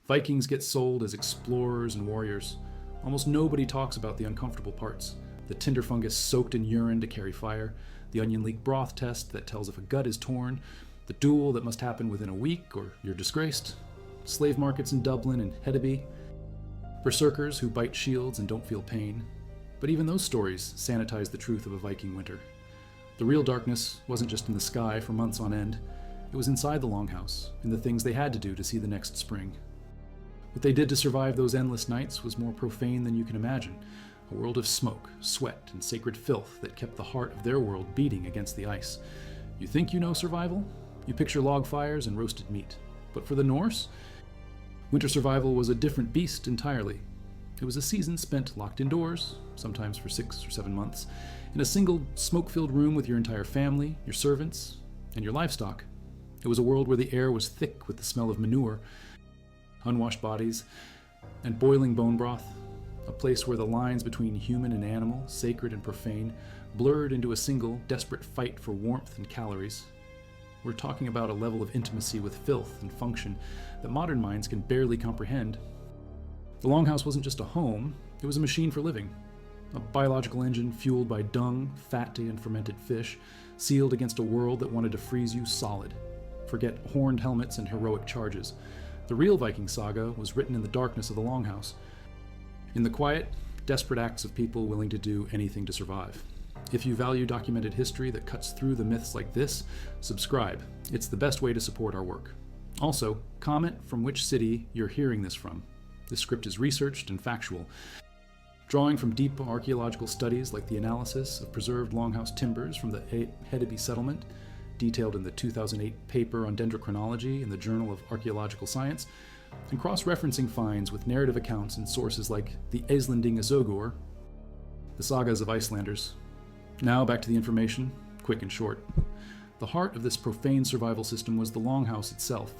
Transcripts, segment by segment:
Vikings get sold as explorers and warriors. Almost nobody talks about the uncomfortable parts. The tinder fungus soaked in urine to carry fire, the onion leek broth test that tells if a gut is torn, the duel that must happen within a week or you're disgraced, slave markets in Dublin and Hedeby, berserkers who bite shields and don't feel pain. But even those stories sanitize the truth of a Viking winter. The real darkness wasn't just in the sky for months on end. It was inside the longhouse, in the things they had to do to see the next spring. What they did to survive those endless nights was more profane than you can imagine. A world of smoke, sweat, and sacred filth that kept the heart of their world beating against the ice. You think you know survival? You picture log fires and roasted meat. But for the Norse, winter survival was a different beast entirely. It was a season spent locked indoors, sometimes for 6 or 7 months, in a single smoke-filled room with your entire family, your servants, and your livestock. It was a world where the air was thick with the smell of manure, unwashed bodies, and boiling bone broth. A place where the lines between human and animal, sacred and profane, blurred into a single, desperate fight for warmth and calories. We're talking about a level of intimacy with filth and function that modern minds can barely comprehend. The longhouse wasn't just a home, it was a machine for living. A biological engine fueled by dung, fat and fermented fish, sealed against a world that wanted to freeze you solid. Forget horned helmets and heroic charges. The real Viking saga was written in the darkness of the longhouse. In the quiet, desperate acts of people willing to do anything to survive. If you value documented history that cuts through the myths like this, subscribe. It's the best way to support our work. Also, comment from which city you're hearing this from. This script is researched and factual, drawing from deep archaeological studies like the analysis of preserved longhouse timbers from the Hedeby settlement, detailed in the 2008 paper on dendrochronology in the Journal of Archaeological Science, and cross-referencing finds with narrative accounts in sources like the Icelandinga Sögur, the Sagas of Icelanders. Now back to the information, quick and short. The heart of this profane survival system was the longhouse itself.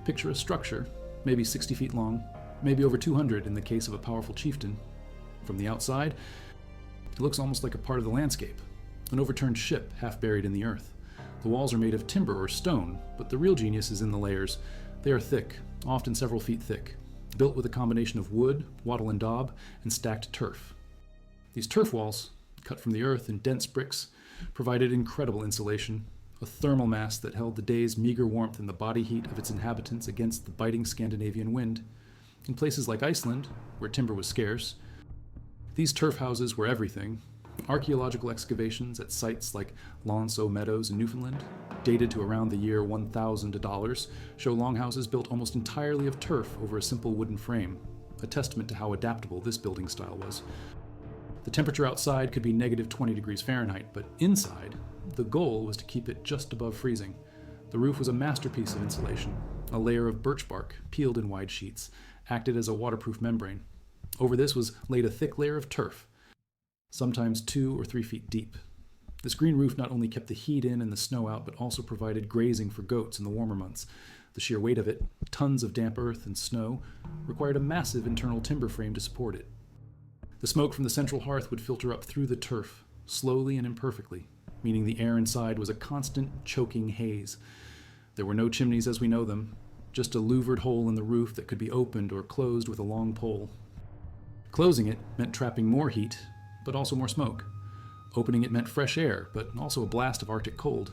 Picture a structure, maybe 60 feet long, maybe over 200 in the case of a powerful chieftain. From the outside, it looks almost like a part of the landscape, an overturned ship half buried in the earth. The walls are made of timber or stone, but the real genius is in the layers. They are thick, often several feet thick, built with a combination of wood, wattle and daub, and stacked turf. These turf walls, cut from the earth in dense bricks, provided incredible insulation, a thermal mass that held the day's meager warmth and the body heat of its inhabitants against the biting Scandinavian wind. In places like Iceland, where timber was scarce, these turf houses were everything. Archaeological excavations at sites like Lonso Meadows in Newfoundland, dated to around the year 1000 to dollars, show longhouses built almost entirely of turf over a simple wooden frame, a testament to how adaptable this building style was. The temperature outside could be negative 20 degrees Fahrenheit, but inside, the goal was to keep it just above freezing. The roof was a masterpiece of insulation. A layer of birch bark, peeled in wide sheets, acted as a waterproof membrane. Over this was laid a thick layer of turf, sometimes 2 or 3 feet deep. This green roof not only kept the heat in and the snow out, but also provided grazing for goats in the warmer months. The sheer weight of it, tons of damp earth and snow, required a massive internal timber frame to support it. The smoke from the central hearth would filter up through the turf, slowly and imperfectly, meaning the air inside was a constant, choking haze. There were no chimneys as we know them, just a louvered hole in the roof that could be opened or closed with a long pole. Closing it meant trapping more heat, but also more smoke. Opening it meant fresh air, but also a blast of Arctic cold.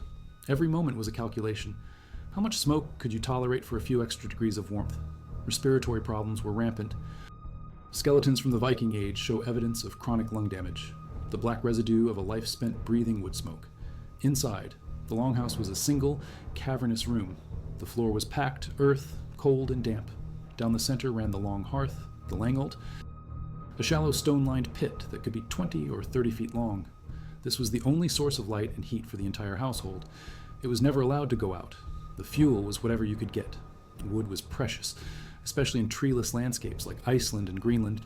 Every moment was a calculation. How much smoke could you tolerate for a few extra degrees of warmth? Respiratory problems were rampant. Skeletons from the Viking Age show evidence of chronic lung damage, the black residue of a life spent breathing wood smoke. Inside, the longhouse was a single, cavernous room. The floor was packed, earth, cold and damp. Down the center ran the long hearth, the langolt, a shallow stone-lined pit that could be 20 or 30 feet long. This was the only source of light and heat for the entire household. It was never allowed to go out. The fuel was whatever you could get. Wood was precious, especially in treeless landscapes like Iceland and Greenland.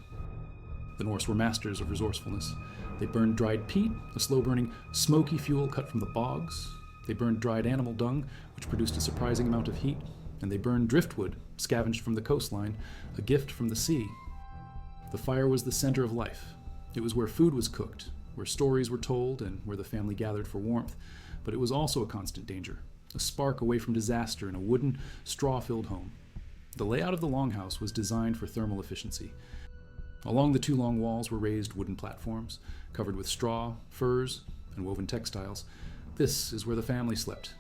The Norse were masters of resourcefulness. They burned dried peat, a slow-burning, smoky fuel cut from the bogs. They burned dried animal dung, which produced a surprising amount of heat. And they burned driftwood, scavenged from the coastline, a gift from the sea. The fire was the center of life. It was where food was cooked, where stories were told, and where the family gathered for warmth. But it was also a constant danger, a spark away from disaster in a wooden, straw-filled home. The layout of the longhouse was designed for thermal efficiency. Along the two long walls were raised wooden platforms, covered with straw, furs, and woven textiles. This is where the family slept.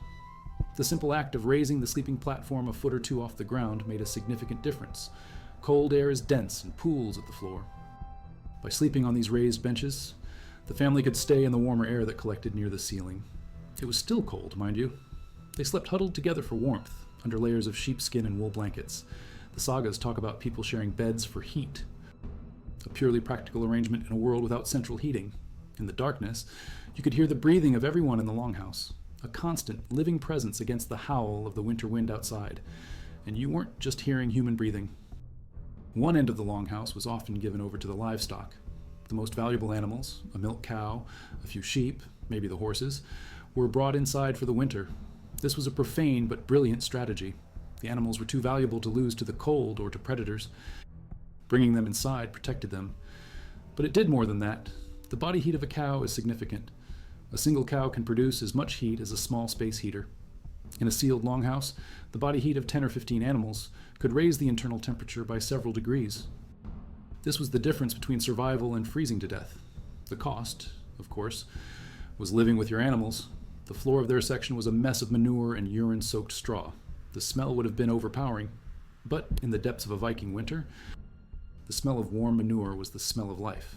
The simple act of raising the sleeping platform a foot or two off the ground made a significant difference. Cold air is dense and pools at the floor. By sleeping on these raised benches, the family could stay in the warmer air that collected near the ceiling. It was still cold, mind you. They slept huddled together for warmth, under layers of sheepskin and wool blankets. The sagas talk about people sharing beds for heat, a purely practical arrangement in a world without central heating. In the darkness, you could hear the breathing of everyone in the longhouse, a constant, living presence against the howl of the winter wind outside. And you weren't just hearing human breathing. One end of the longhouse was often given over to the livestock. The most valuable animals, a milk cow, a few sheep, maybe the horses, were brought inside for the winter. This was a profane but brilliant strategy. The animals were too valuable to lose to the cold or to predators. Bringing them inside protected them. But it did more than that. The body heat of a cow is significant. A single cow can produce as much heat as a small space heater. In a sealed longhouse, the body heat of 10 or 15 animals could raise the internal temperature by several degrees. This was the difference between survival and freezing to death. The cost, of course, was living with your animals. The floor of their section was a mess of manure and urine-soaked straw. The smell would have been overpowering. But in the depths of a Viking winter, the smell of warm manure was the smell of life.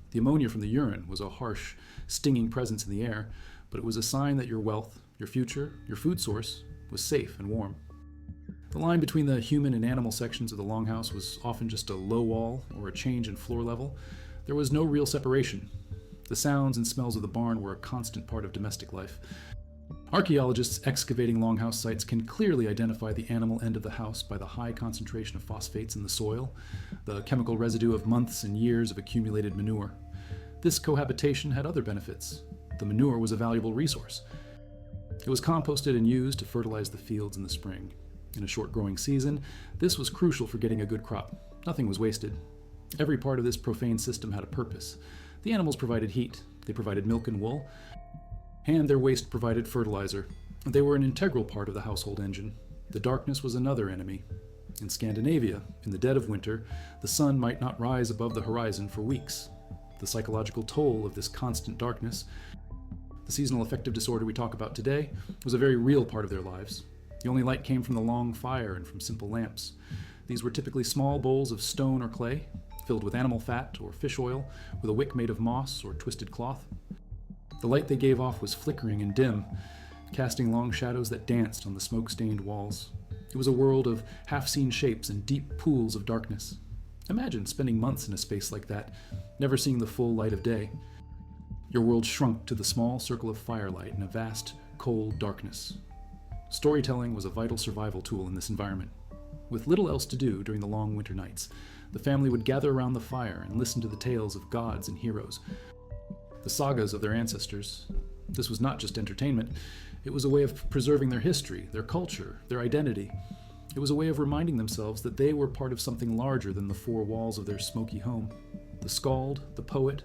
The ammonia from the urine was a harsh, stinging presence in the air, but it was a sign that your wealth, your future, your food source, was safe and warm. The line between the human and animal sections of the longhouse was often just a low wall or a change in floor level. There was no real separation. The sounds and smells of the barn were a constant part of domestic life. Archaeologists excavating longhouse sites can clearly identify the animal end of the house by the high concentration of phosphates in the soil, the chemical residue of months and years of accumulated manure. This cohabitation had other benefits. The manure was a valuable resource. It was composted and used to fertilize the fields in the spring. In a short growing season, this was crucial for getting a good crop. Nothing was wasted. Every part of this profane system had a purpose. The animals provided heat, they provided milk and wool, and their waste provided fertilizer. They were an integral part of the household engine. The darkness was another enemy. In Scandinavia, in the dead of winter, the sun might not rise above the horizon for weeks. The psychological toll of this constant darkness, the seasonal affective disorder we talk about today, was a very real part of their lives. The only light came from the long fire and from simple lamps. These were typically small bowls of stone or clay, filled with animal fat or fish oil, with a wick made of moss or twisted cloth. The light they gave off was flickering and dim, casting long shadows that danced on the smoke-stained walls. It was a world of half-seen shapes and deep pools of darkness. Imagine spending months in a space like that, never seeing the full light of day. Your world shrunk to the small circle of firelight in a vast, cold darkness. Storytelling was a vital survival tool in this environment. With little else to do during the long winter nights, the family would gather around the fire and listen to the tales of gods and heroes, the sagas of their ancestors. This was not just entertainment, it was a way of preserving their history, their culture, their identity. It was a way of reminding themselves that they were part of something larger than the four walls of their smoky home. The skald, the poet,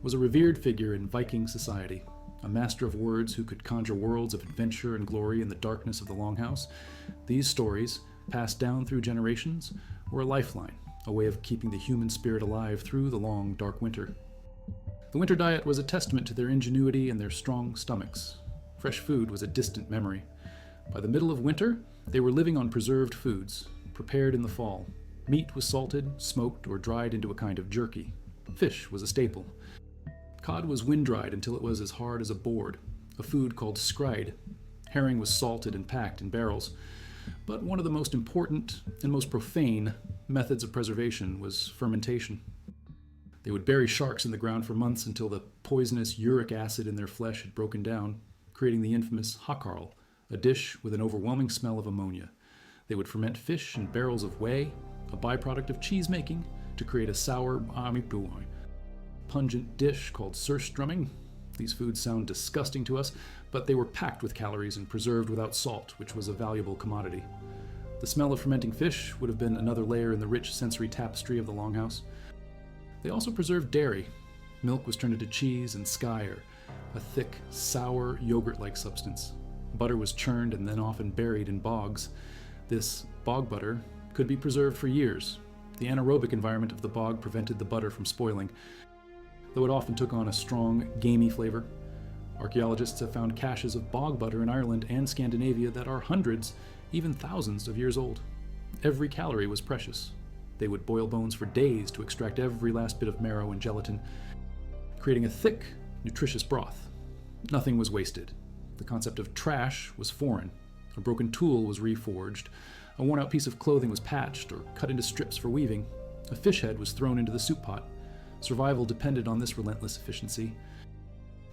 was a revered figure in Viking society, a master of words who could conjure worlds of adventure and glory in the darkness of the longhouse. These stories, passed down through generations, were a lifeline, a way of keeping the human spirit alive through the long, dark winter. The winter diet was a testament to their ingenuity and their strong stomachs. Fresh food was a distant memory. By the middle of winter, they were living on preserved foods, prepared in the fall. Meat was salted, smoked, or dried into a kind of jerky. Fish was a staple. Cod was wind-dried until it was as hard as a board, a food called scride. Herring was salted and packed in barrels. But one of the most important and most profane methods of preservation was fermentation. They would bury sharks in the ground for months until the poisonous uric acid in their flesh had broken down, creating the infamous hakarl, a dish with an overwhelming smell of ammonia. They would ferment fish in barrels of whey, a byproduct of cheese making, to create a sour, pungent dish called surstrumming. These foods sound disgusting to us, but they were packed with calories and preserved without salt, which was a valuable commodity. The smell of fermenting fish would have been another layer in the rich sensory tapestry of the longhouse. They also preserved dairy. Milk was turned into cheese and skyr, a thick, sour, yogurt-like substance. Butter was churned and then often buried in bogs. This bog butter could be preserved for years. The anaerobic environment of the bog prevented the butter from spoiling, though it often took on a strong, gamey flavor. Archaeologists have found caches of bog butter in Ireland and Scandinavia that are hundreds, even thousands of years old. Every calorie was precious. They would boil bones for days to extract every last bit of marrow and gelatin, creating a thick, nutritious broth. Nothing was wasted. The concept of trash was foreign. A broken tool was reforged. A worn-out piece of clothing was patched or cut into strips for weaving. A fish head was thrown into the soup pot. Survival depended on this relentless efficiency.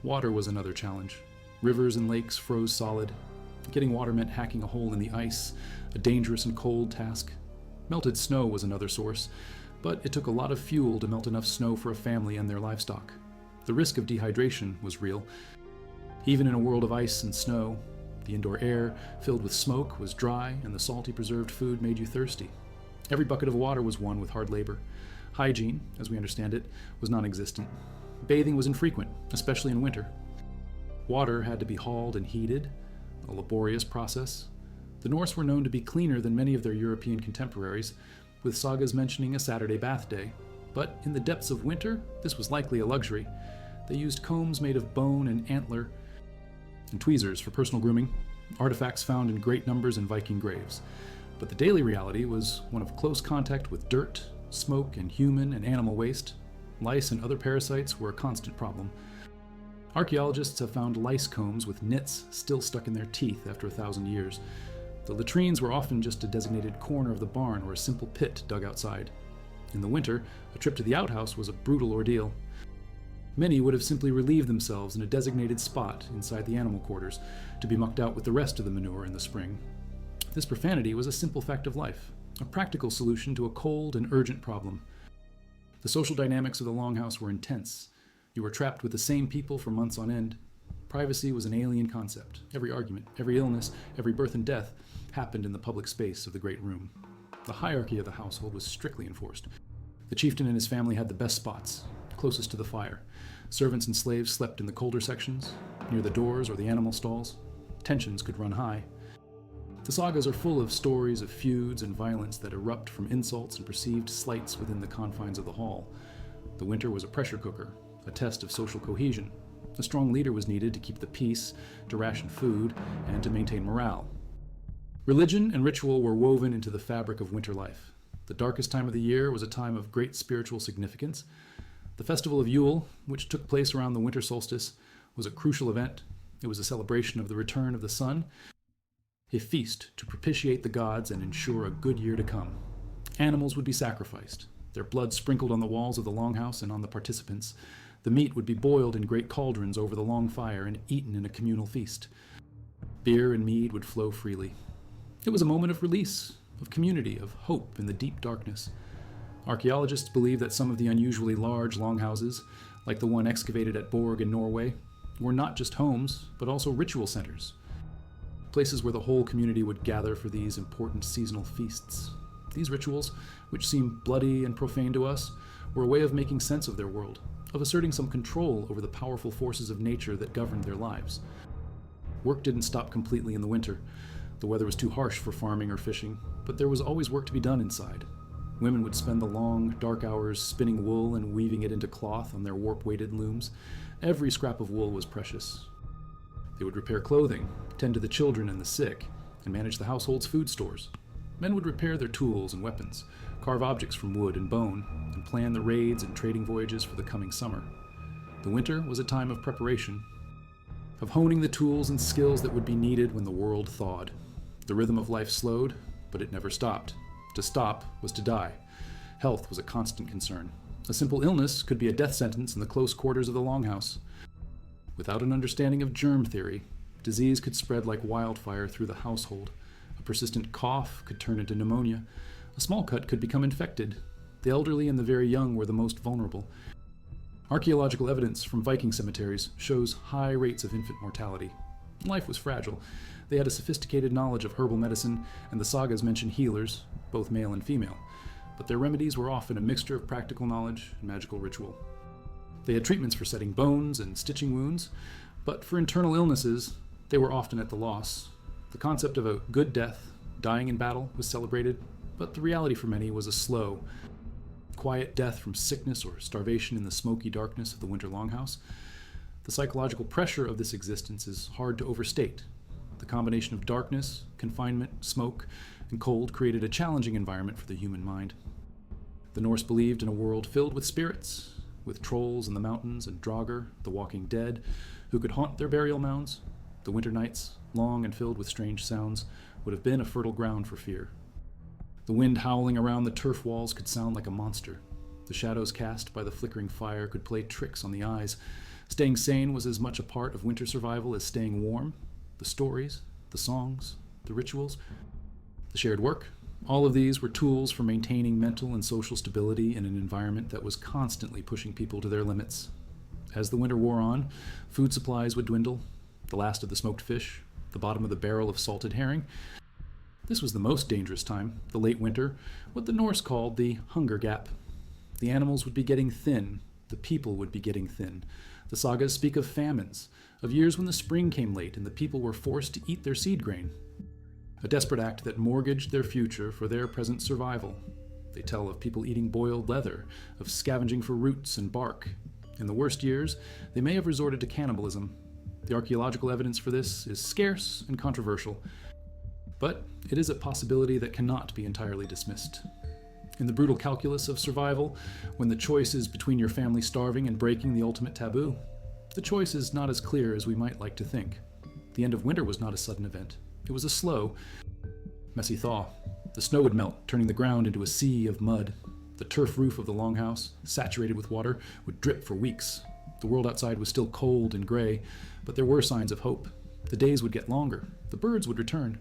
Water was another challenge. Rivers and lakes froze solid. Getting water meant hacking a hole in the ice, a dangerous and cold task. Melted snow was another source, but it took a lot of fuel to melt enough snow for a family and their livestock. The risk of dehydration was real. Even in a world of ice and snow, the indoor air, filled with smoke, was dry, and the salty preserved food made you thirsty. Every bucket of water was won with hard labor. Hygiene, as we understand it, was non-existent. Bathing was infrequent, especially in winter. Water had to be hauled and heated, a laborious process. The Norse were known to be cleaner than many of their European contemporaries, with sagas mentioning a Saturday bath day. But in the depths of winter, this was likely a luxury. They used combs made of bone and antler, and tweezers for personal grooming, artifacts found in great numbers in Viking graves. But the daily reality was one of close contact with dirt, smoke, and human and animal waste. Lice and other parasites were a constant problem. Archaeologists have found lice combs with nits still stuck in their teeth after 1,000 years. The latrines were often just a designated corner of the barn or a simple pit dug outside. In the winter, a trip to the outhouse was a brutal ordeal. Many would have simply relieved themselves in a designated spot inside the animal quarters to be mucked out with the rest of the manure in the spring. This profanity was a simple fact of life, a practical solution to a cold and urgent problem. The social dynamics of the longhouse were intense. You were trapped with the same people for months on end. Privacy was an alien concept. Every argument, every illness, every birth and death happened in the public space of the great room. The hierarchy of the household was strictly enforced. The chieftain and his family had the best spots, closest to the fire. Servants and slaves slept in the colder sections, near the doors or the animal stalls. Tensions could run high. The sagas are full of stories of feuds and violence that erupt from insults and perceived slights within the confines of the hall. The winter was a pressure cooker, a test of social cohesion. A strong leader was needed to keep the peace, to ration food, and to maintain morale. Religion and ritual were woven into the fabric of winter life. The darkest time of the year was a time of great spiritual significance. The festival of Yule, which took place around the winter solstice, was a crucial event. It was a celebration of the return of the sun, a feast to propitiate the gods and ensure a good year to come. Animals would be sacrificed, their blood sprinkled on the walls of the longhouse and on the participants. The meat would be boiled in great cauldrons over the long fire and eaten in a communal feast. Beer and mead would flow freely. It was a moment of release, of community, of hope in the deep darkness. Archaeologists believe that some of the unusually large longhouses, like the one excavated at Borg in Norway, were not just homes, but also ritual centers. Places where the whole community would gather for these important seasonal feasts. These rituals, which seem bloody and profane to us, were a way of making sense of their world, of asserting some control over the powerful forces of nature that governed their lives. Work didn't stop completely in the winter. The weather was too harsh for farming or fishing, but there was always work to be done inside. Women would spend the long, dark hours spinning wool and weaving it into cloth on their warp-weighted looms. Every scrap of wool was precious. They would repair clothing, tend to the children and the sick, and manage the household's food stores. Men would repair their tools and weapons, carve objects from wood and bone, and plan the raids and trading voyages for the coming summer. The winter was a time of preparation, of honing the tools and skills that would be needed when the world thawed. The rhythm of life slowed, but it never stopped. To stop was to die. Health was a constant concern. A simple illness could be a death sentence in the close quarters of the longhouse. Without an understanding of germ theory, disease could spread like wildfire through the household. A persistent cough could turn into pneumonia. A small cut could become infected. The elderly and the very young were the most vulnerable. Archaeological evidence from Viking cemeteries shows high rates of infant mortality. Life was fragile. They had a sophisticated knowledge of herbal medicine, and the sagas mention healers, both male and female, but their remedies were often a mixture of practical knowledge and magical ritual. They had treatments for setting bones and stitching wounds, but for internal illnesses, they were often at the loss. The concept of a good death, Dying in battle was celebrated, but the reality for many was a slow, quiet death from sickness or starvation in the smoky darkness of the winter longhouse. The psychological pressure of this existence is hard to overstate. The combination of darkness, confinement, smoke, and cold created a challenging environment for the human mind. The Norse believed in a world filled with spirits, with trolls in the mountains and Draugr, the walking dead, who could haunt their burial mounds. The winter nights, long and filled with strange sounds, would have been a fertile ground for fear. The wind howling around the turf walls could sound like a monster. The shadows cast by the flickering fire could play tricks on the eyes. Staying sane was as much a part of winter survival as staying warm. The stories, the songs, the rituals, the shared work, all of these were tools for maintaining mental and social stability in an environment that was constantly pushing people to their limits. As the winter wore on, food supplies would dwindle, the last of the smoked fish, the bottom of the barrel of salted herring. This was the most dangerous time, the late winter, what the Norse called the hunger gap. The animals would be getting thin, the people would be getting thin. The sagas speak of famines, of years when the spring came late and the people were forced to eat their seed grain. A desperate act that mortgaged their future for their present survival. They tell of people eating boiled leather, of scavenging for roots and bark. In the worst years, they may have resorted to cannibalism. The archaeological evidence for this is scarce and controversial, but it is a possibility that cannot be entirely dismissed. In the brutal calculus of survival, when the choice is between your family starving and breaking the ultimate taboo, the choice is not as clear as we might like to think. The end of winter was not a sudden event. It was a slow, messy thaw. The snow would melt, turning the ground into a sea of mud. The turf roof of the longhouse, saturated with water, would drip for weeks. The world outside was still cold and gray, but there were signs of hope. The days would get longer. The birds would return.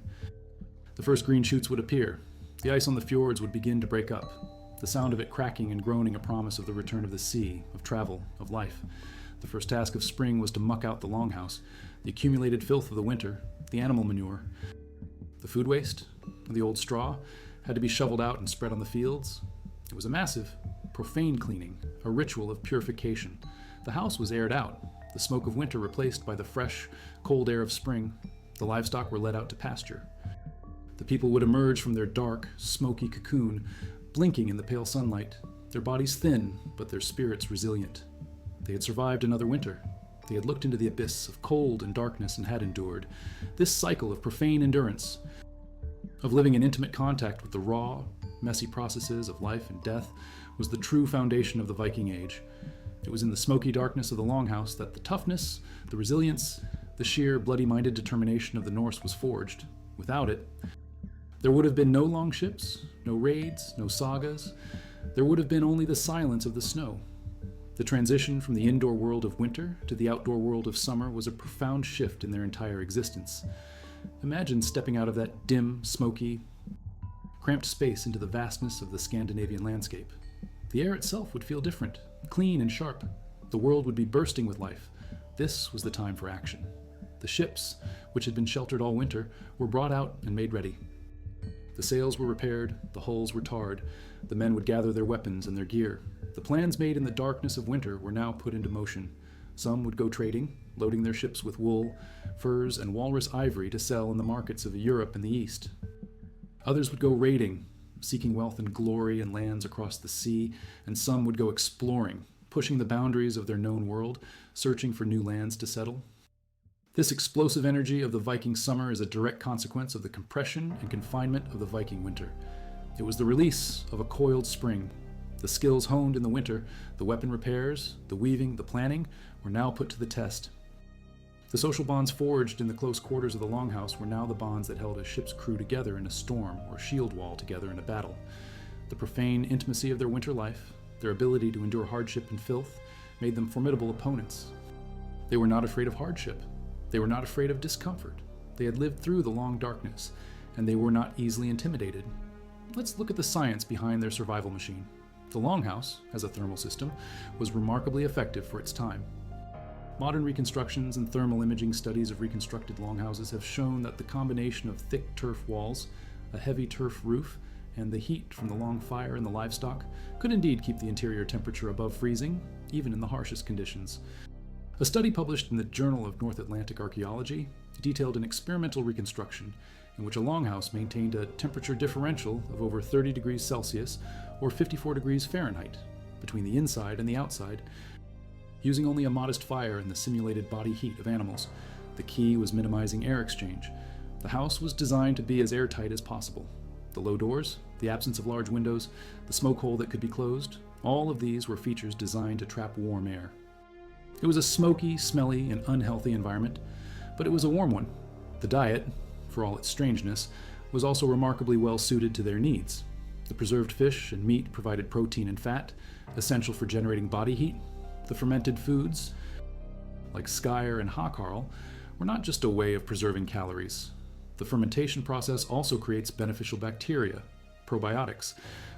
The first green shoots would appear. The ice on the fjords would begin to break up. The sound of it cracking and groaning a promise of the return of the sea, of travel, of life. The first task of spring was to muck out the longhouse, the accumulated filth of the winter, the animal manure. The food waste, the old straw, had to be shoveled out and spread on the fields. It was a massive, profane cleaning, a ritual of purification. The house was aired out, the smoke of winter replaced by the fresh, cold air of spring. The livestock were led out to pasture. The people would emerge from their dark, smoky cocoon, blinking in the pale sunlight, their bodies thin, but their spirits resilient. They had survived another winter. They had looked into the abyss of cold and darkness and had endured. This cycle of profane endurance, of living in intimate contact with the raw, messy processes of life and death, was the true foundation of the Viking Age. It was in the smoky darkness of the longhouse that the toughness, the resilience, the sheer bloody-minded determination of the Norse was forged. Without it, there would have been no long ships, no raids, no sagas. There would have been only the silence of the snow. The transition from the indoor world of winter to the outdoor world of summer was a profound shift in their entire existence. Imagine stepping out of that dim, smoky, cramped space into the vastness of the Scandinavian landscape. The air itself would feel different, clean and sharp. The world would be bursting with life. This was the time for action. The ships, which had been sheltered all winter, were brought out and made ready. The sails were repaired, the hulls were tarred, the men would gather their weapons and their gear. The plans made in the darkness of winter were now put into motion. Some would go trading, loading their ships with wool, furs, and walrus ivory to sell in the markets of Europe and the East. Others would go raiding, seeking wealth and glory in lands across the sea, and some would go exploring, pushing the boundaries of their known world, searching for new lands to settle. This explosive energy of the Viking summer is a direct consequence of the compression and confinement of the Viking winter. It was the release of a coiled spring. The skills honed in the winter, the weapon repairs, the weaving, the planning, were now put to the test. The social bonds forged in the close quarters of the longhouse were now the bonds that held a ship's crew together in a storm or shield wall together in a battle. The profane intimacy of their winter life, their ability to endure hardship and filth, made them formidable opponents. They were not afraid of hardship. They were not afraid of discomfort. They had lived through the long darkness, and they were not easily intimidated. Let's look at the science behind their survival machine. The longhouse, as a thermal system, was remarkably effective for its time. Modern reconstructions and thermal imaging studies of reconstructed longhouses have shown that the combination of thick turf walls, a heavy turf roof, and the heat from the long fire in the livestock could indeed keep the interior temperature above freezing, even in the harshest conditions. A study published in the Journal of North Atlantic Archaeology detailed an experimental reconstruction in which a longhouse maintained a temperature differential of over 30 degrees Celsius or 54 degrees Fahrenheit between the inside and the outside, using only a modest fire and the simulated body heat of animals. The key was minimizing air exchange. The house was designed to be as airtight as possible. The low doors, the absence of large windows, the smoke hole that could be closed, all of these were features designed to trap warm air. It was a smoky, smelly, and unhealthy environment, but it was a warm one. The diet, for all its strangeness, was also remarkably well suited to their needs. The preserved fish and meat provided protein and fat, essential for generating body heat. The fermented foods, like skyr and hakarl, were not just a way of preserving calories. The fermentation process also creates beneficial bacteria, probiotics,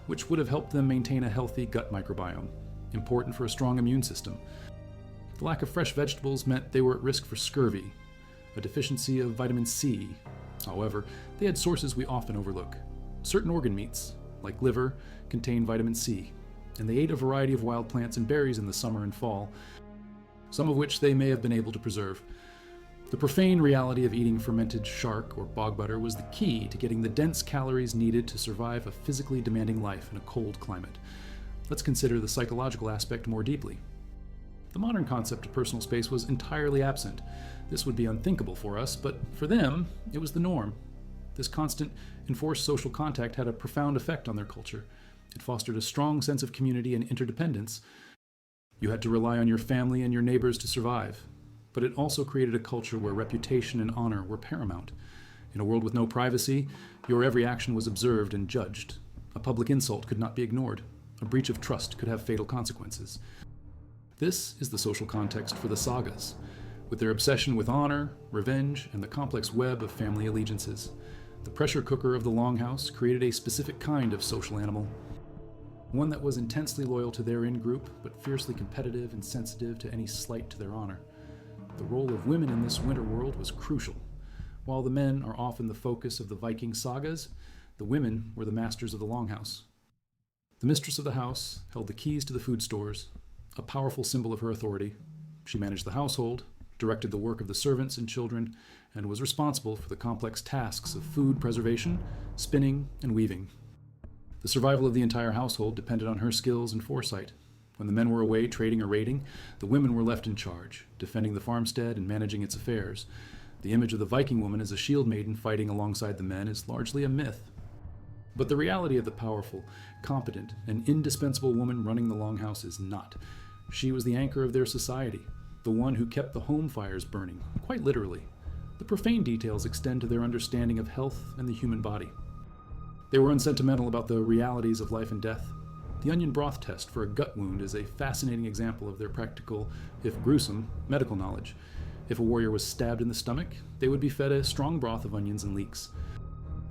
which would have helped them maintain a healthy gut microbiome, important for a strong immune system. The lack of fresh vegetables meant they were at risk for scurvy, a deficiency of vitamin C. However, they had sources we often overlook. Certain organ meats, like liver, contain vitamin C, and they ate a variety of wild plants and berries in the summer and fall, some of which they may have been able to preserve. The profane reality of eating fermented shark or bog butter was the key to getting the dense calories needed to survive a physically demanding life in a cold climate. Let's consider the psychological aspect more deeply. The modern concept of personal space was entirely absent. This would be unthinkable for us, but for them, it was the norm. This constant, enforced social contact had a profound effect on their culture. It fostered a strong sense of community and interdependence. You had to rely on your family and your neighbors to survive. But it also created a culture where reputation and honor were paramount. In a world with no privacy, your every action was observed and judged. A public insult could not be ignored. A breach of trust could have fatal consequences. This is the social context for the Sagas, with their obsession with honor, revenge, and the complex web of family allegiances. The pressure cooker of the longhouse created a specific kind of social animal, one that was intensely loyal to their in-group, but fiercely competitive and sensitive to any slight to their honor. The role of women in this winter world was crucial. While the men are often the focus of the Viking sagas, the women were the masters of the longhouse. The mistress of the house held the keys to the food stores, a powerful symbol of her authority. She managed the household, directed the work of the servants and children, and was responsible for the complex tasks of food preservation, spinning, and weaving. The survival of the entire household depended on her skills and foresight. When the men were away trading or raiding, the women were left in charge, defending the farmstead and managing its affairs. The image of the Viking woman as a shield maiden fighting alongside the men is largely a myth. But the reality of the powerful, competent, and indispensable woman running the longhouse is not. She was the anchor of their society, the one who kept the home fires burning, quite literally. The profane details extend to their understanding of health and the human body. They were unsentimental about the realities of life and death. The onion broth test for a gut wound is a fascinating example of their practical, if gruesome, medical knowledge. If a warrior was stabbed in the stomach, they would be fed a strong broth of onions and leeks.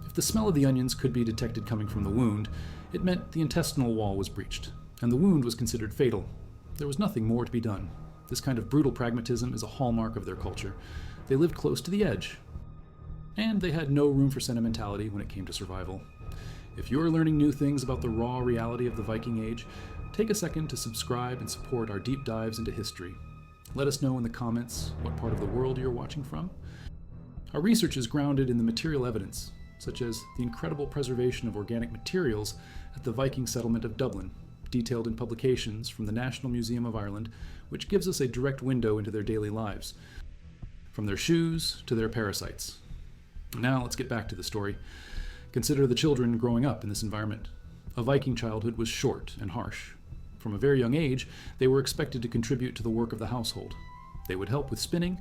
If the smell of the onions could be detected coming from the wound, it meant the intestinal wall was breached, and the wound was considered fatal. There was nothing more to be done. This kind of brutal pragmatism is a hallmark of their culture. They lived close to the edge, and they had no room for sentimentality when it came to survival. If you're learning new things about the raw reality of the Viking Age, take a second to subscribe and support our deep dives into history. Let us know in the comments what part of the world you're watching from. Our research is grounded in the material evidence, such as the incredible preservation of organic materials at the Viking settlement of Dublin, detailed in publications from the National Museum of Ireland, which gives us a direct window into their daily lives, from their shoes to their parasites. Now let's get back to the story. Consider the children growing up in this environment. A Viking childhood was short and harsh. From a very young age, they were expected to contribute to the work of the household. They would help with spinning,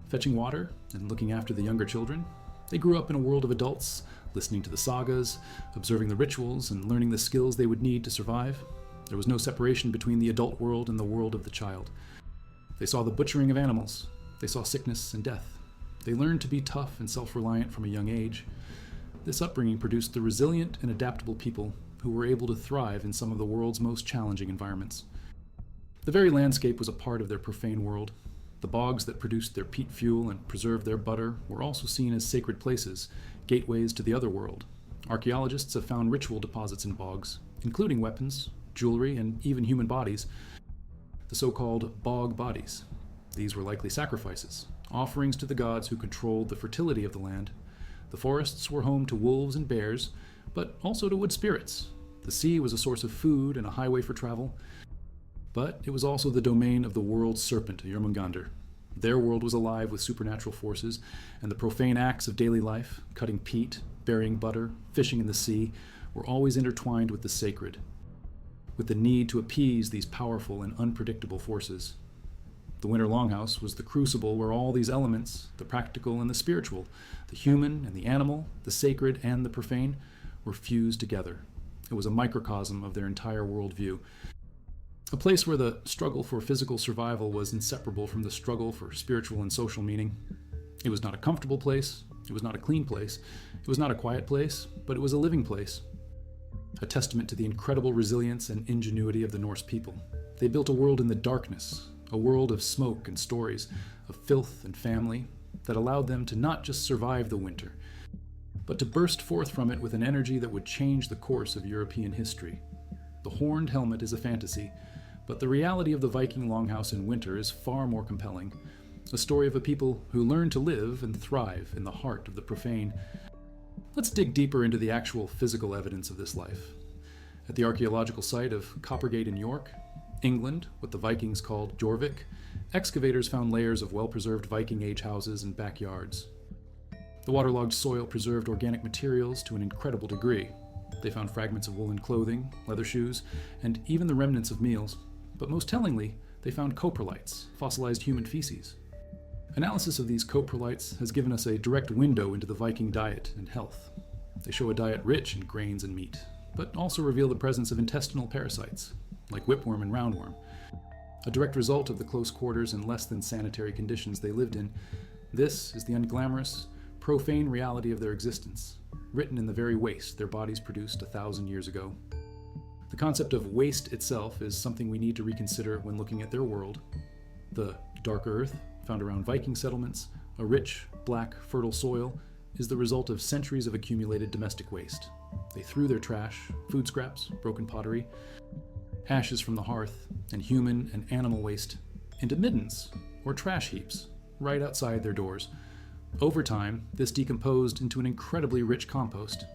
fetching water, and looking after the younger children. They grew up in a world of adults, listening to the sagas, observing the rituals, and learning the skills they would need to survive. There was no separation between the adult world and the world of the child. They saw the butchering of animals. They saw sickness and death. They learned to be tough and self-reliant from a young age. This upbringing produced the resilient and adaptable people who were able to thrive in some of the world's most challenging environments. The very landscape was a part of their profane world. The bogs that produced their peat fuel and preserved their butter were also seen as sacred places, gateways to the other world. Archaeologists have found ritual deposits in bogs, including weapons, jewelry, and even human bodies, the so-called bog bodies. These were likely sacrifices, offerings to the gods who controlled the fertility of the land. The forests were home to wolves and bears, but also to wood spirits. The sea was a source of food and a highway for travel, but it was also the domain of the world's serpent, Jörmungandr. Their world was alive with supernatural forces, and the profane acts of daily life, cutting peat, burying butter, fishing in the sea, were always intertwined with the sacred, with the need to appease these powerful and unpredictable forces. The winter longhouse was the crucible where all these elements, the practical and the spiritual, the human and the animal, the sacred and the profane, were fused together. It was a microcosm of their entire worldview, a place where the struggle for physical survival was inseparable from the struggle for spiritual and social meaning. It was not a comfortable place, it was not a clean place, it was not a quiet place, but it was a living place. A testament to the incredible resilience and ingenuity of the Norse people. They built a world in the darkness, a world of smoke and stories, of filth and family, that allowed them to not just survive the winter, but to burst forth from it with an energy that would change the course of European history. The horned helmet is a fantasy, but the reality of the Viking longhouse in winter is far more compelling. A story of a people who learn to live and thrive in the heart of the profane. Let's dig deeper into the actual physical evidence of this life. At the archaeological site of Coppergate in York, England, what the Vikings called Jorvik, excavators found layers of well-preserved Viking age houses and backyards. The waterlogged soil preserved organic materials to an incredible degree. They found fragments of woolen clothing, leather shoes, and even the remnants of meals. But most tellingly, they found coprolites, fossilized human feces. Analysis of these coprolites has given us a direct window into the Viking diet and health. They show a diet rich in grains and meat, but also reveal the presence of intestinal parasites, like whipworm and roundworm, a direct result of the close quarters and less than sanitary conditions they lived in. This is the unglamorous, profane reality of their existence, written in the very waste their bodies produced 1,000 years ago. The concept of waste itself is something we need to reconsider when looking at their world. The dark earth, found around Viking settlements, a rich, black, fertile soil, is the result of centuries of accumulated domestic waste. They threw their trash, food scraps, broken pottery, ashes from the hearth, and human and animal waste into middens, or trash heaps, right outside their doors. Over time, this decomposed into an incredibly rich compost.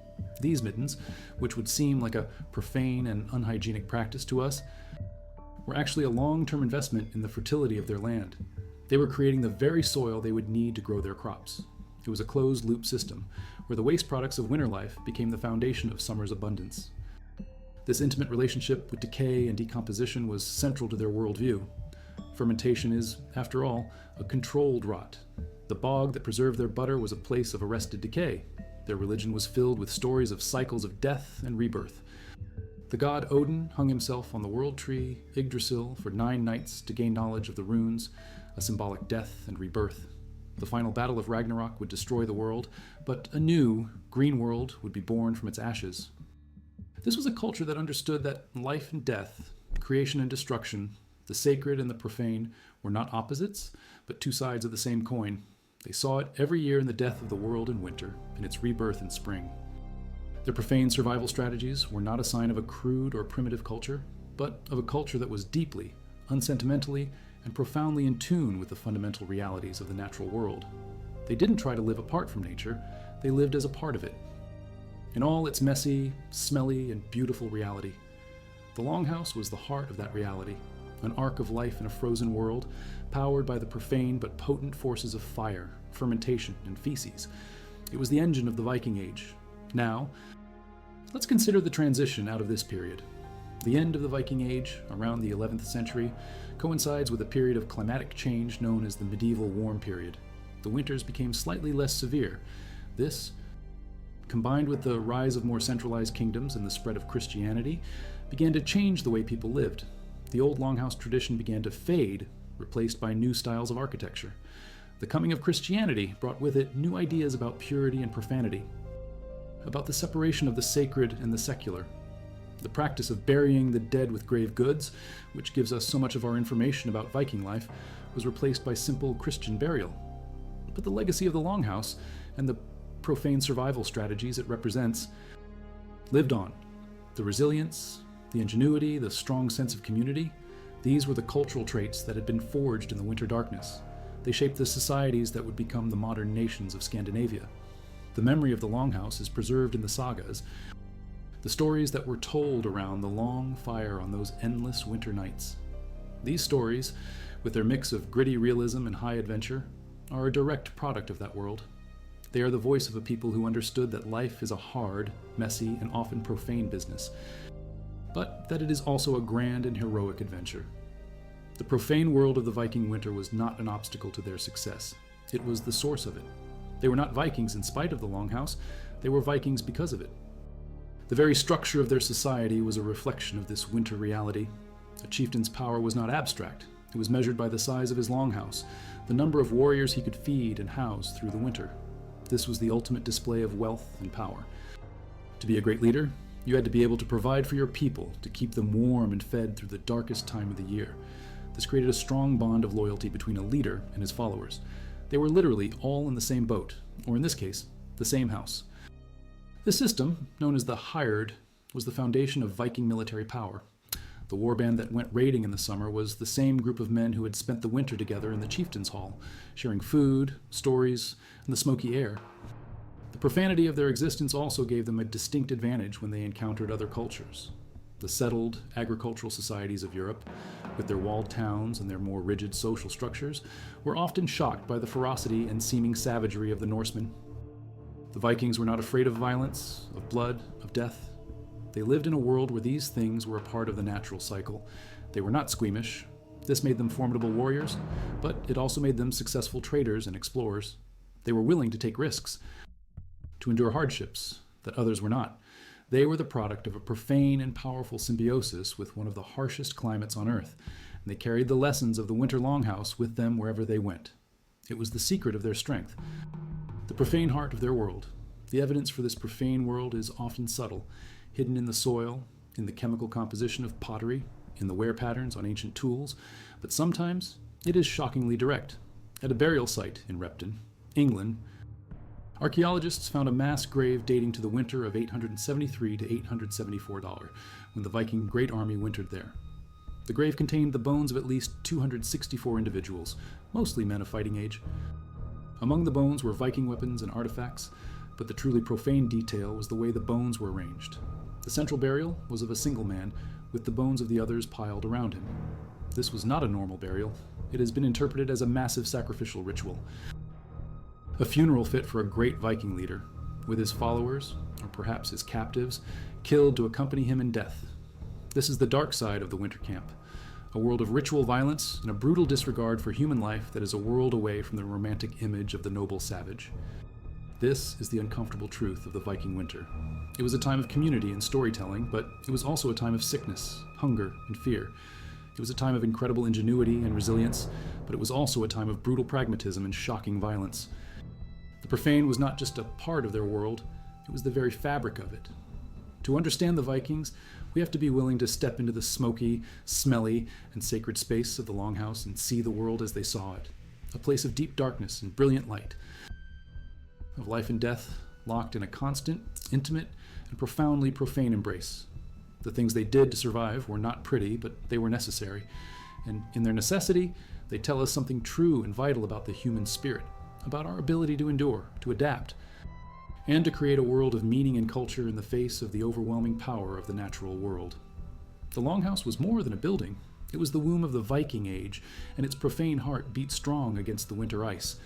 These middens, which would seem like a profane and unhygienic practice to us, were actually a long-term investment in the fertility of their land. They were creating the very soil they would need to grow their crops. It was a closed-loop system, where the waste products of winter life became the foundation of summer's abundance. This intimate relationship with decay and decomposition was central to their worldview. Fermentation is, after all, a controlled rot. The bog that preserved their butter was a place of arrested decay. Their religion was filled with stories of cycles of death and rebirth. The god Odin hung himself on the world tree, Yggdrasil, for 9 nights to gain knowledge of the runes, a symbolic death and rebirth. The final battle of Ragnarok would destroy the world, but a new, green world would be born from its ashes. This was a culture that understood that life and death, creation and destruction, the sacred and the profane, were not opposites, but two sides of the same coin. They saw it every year in the death of the world in winter, in its rebirth in spring. Their profane survival strategies were not a sign of a crude or primitive culture, but of a culture that was deeply, unsentimentally, and profoundly in tune with the fundamental realities of the natural world. They didn't try to live apart from nature, they lived as a part of it. In all its messy, smelly, and beautiful reality. The Longhouse was the heart of that reality, an arc of life in a frozen world, powered by the profane but potent forces of fire, fermentation, and feces. It was the engine of the Viking Age. Now, let's consider the transition out of this period. The end of the Viking Age, around the 11th century, coincides with a period of climatic change known as the medieval warm period. The winters became slightly less severe. This, combined with the rise of more centralized kingdoms and the spread of Christianity, began to change the way people lived. The old longhouse tradition began to fade, replaced by new styles of architecture. The coming of Christianity brought with it new ideas about purity and profanity, about the separation of the sacred and the secular. The practice of burying the dead with grave goods, which gives us so much of our information about Viking life, was replaced by simple Christian burial. But the legacy of the longhouse and the profane survival strategies it represents lived on. The resilience, the ingenuity, the strong sense of community, these were the cultural traits that had been forged in the winter darkness. They shaped the societies that would become the modern nations of Scandinavia. The memory of the longhouse is preserved in the sagas, the stories that were told around the long fire on those endless winter nights. These stories, with their mix of gritty realism and high adventure, are a direct product of that world. They are the voice of a people who understood that life is a hard, messy, and often profane business, but that it is also a grand and heroic adventure. The profane world of the Viking winter was not an obstacle to their success. It was the source of it. They were not Vikings in spite of the longhouse, they were Vikings because of it. The very structure of their society was a reflection of this winter reality. A chieftain's power was not abstract. It was measured by the size of his longhouse, the number of warriors he could feed and house through the winter. This was the ultimate display of wealth and power. To be a great leader, you had to be able to provide for your people, to keep them warm and fed through the darkest time of the year. This created a strong bond of loyalty between a leader and his followers. They were literally all in the same boat, or in this case, the same house. This system, known as the hired, was the foundation of Viking military power. The warband that went raiding in the summer was the same group of men who had spent the winter together in the chieftain's hall, sharing food, stories, and the smoky air. The profanity of their existence also gave them a distinct advantage when they encountered other cultures. The settled, agricultural societies of Europe, with their walled towns and their more rigid social structures, were often shocked by the ferocity and seeming savagery of the Norsemen. The Vikings were not afraid of violence, of blood, of death. They lived in a world where these things were a part of the natural cycle. They were not squeamish. This made them formidable warriors, but it also made them successful traders and explorers. They were willing to take risks, to endure hardships that others were not. They were the product of a profane and powerful symbiosis with one of the harshest climates on Earth, and they carried the lessons of the winter longhouse with them wherever they went. It was the secret of their strength, the profane heart of their world. The evidence for this profane world is often subtle, hidden in the soil, in the chemical composition of pottery, in the wear patterns on ancient tools, but sometimes it is shockingly direct. At a burial site in Repton, England, archaeologists found a mass grave dating to the winter of 873 to 874 when the Viking Great Army wintered there. The grave contained the bones of at least 264 individuals, mostly men of fighting age. Among the bones were Viking weapons and artifacts, but the truly profane detail was the way the bones were arranged. The central burial was of a single man, with the bones of the others piled around him. This was not a normal burial. It has been interpreted as a massive sacrificial ritual. A funeral fit for a great Viking leader, with his followers, or perhaps his captives, killed to accompany him in death. This is the dark side of the winter camp, a world of ritual violence and a brutal disregard for human life that is a world away from the romantic image of the noble savage. This is the uncomfortable truth of the Viking winter. It was a time of community and storytelling, but it was also a time of sickness, hunger, and fear. It was a time of incredible ingenuity and resilience, but it was also a time of brutal pragmatism and shocking violence. The profane was not just a part of their world, it was the very fabric of it. To understand the Vikings, we have to be willing to step into the smoky, smelly, and sacred space of the longhouse and see the world as they saw it, a place of deep darkness and brilliant light, of life and death locked in a constant, intimate, and profoundly profane embrace. The things they did to survive were not pretty, but they were necessary, and in their necessity, they tell us something true and vital about the human spirit, about our ability to endure, to adapt, and to create a world of meaning and culture in the face of the overwhelming power of the natural world. The longhouse was more than a building. It was the womb of the Viking Age, and its profane heart beat strong against the winter ice.